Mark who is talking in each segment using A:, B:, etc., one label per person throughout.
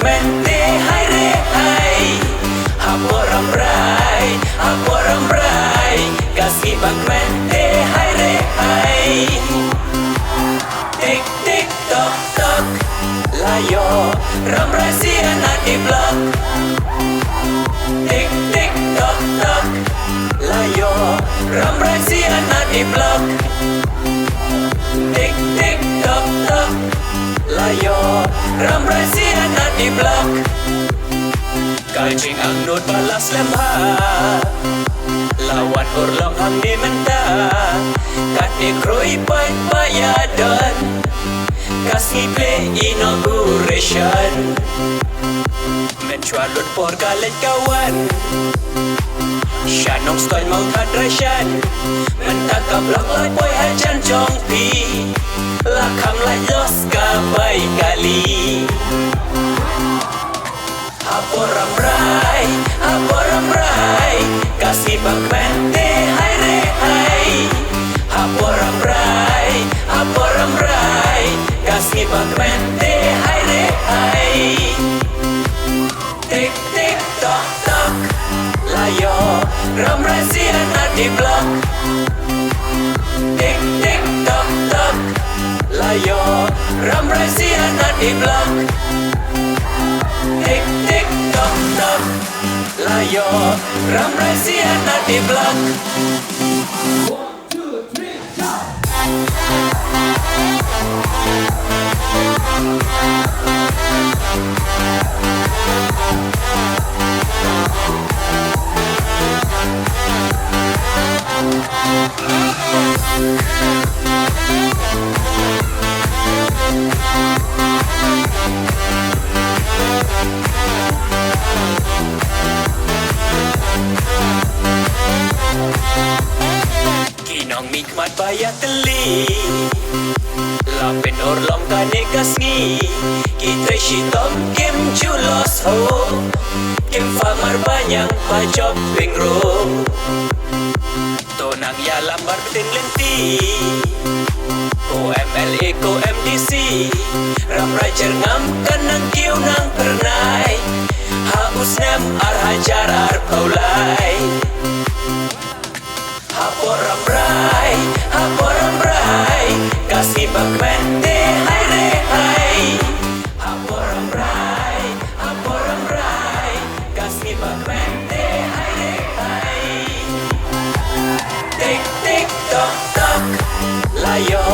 A: Mente hai re hai Haporam rai Kasih bak mente hai re hai Tik tik tok tok Layo ram rai siana di blok Tik tik tok tok Layo ram rai siana di blok Tik tik tok tok Layo ram rai siana di blok Kancing ang not balas lemha Lawan urlong ang dimenta Kat ikroi pai payadan Kasih play inauguration Mencualut por galet kawan Shanong style mau hydration Mentakap lak lai poi hajan jong pi Lakam lai los kabai kali Haporam rai Kasih bak mente hai re hai Haporam rai Kasih bak mente hai re hai Tik tik tok tok Layo ram rai siana di blok Tik tik tok tok Layo ram rai siana di blok Tik tik tok tok Layo ram rai siana di blok Kinong mikmat bayat teli Lapin orlong kane kasngi Kitre shitom kim julos ho Kim famar banyang pajop pingro Tonang ya lambar betin lenti OMLE ko MDC Ram rajer ngam kanang kiw nang pernay Haus nem ar hajar ar paulay Haporam rai Kasih bak mente hai re hai Haporam rai Kasih bak mente hai re hai Tik tik tok tok Layo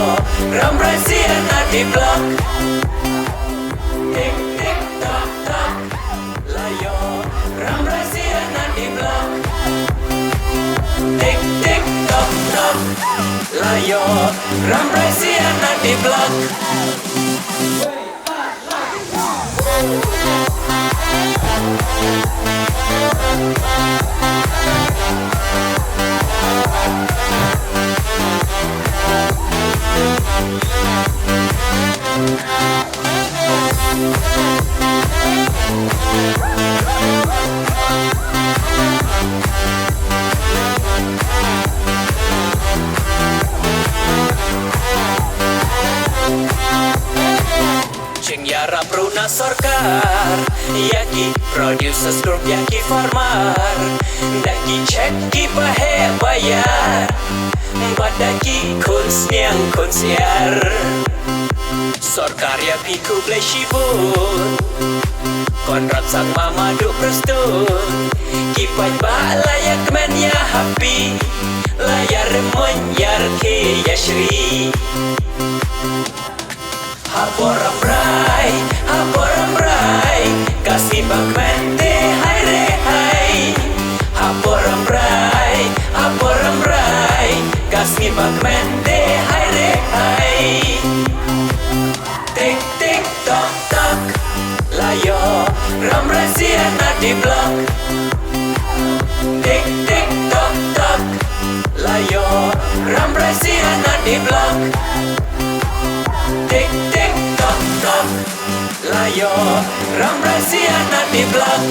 A: ram rai siana di blok Tik tik tok tok Layo ram rai siana di blok Tik tik tok tok Layo ram rai siana di blok Yarap Runa Sorkar Yaki Producers Group Yaki Farmar Daki cek ki pahe bayar Badaki kunsniang kunsiar Sorkar Yaki kuble shibun Konrad sang mama duk prestun Kipat ba layak men ya happy Layar menyar ki yashri Haporam rai Kasih bak mente hai re hai Haporam rai Kasih bak mente hai re hai Tik tik tok tok Layo ram rai siana di blok Tik tik tok tok Layo ram rai siana di blok Ram rahasia nak di belak.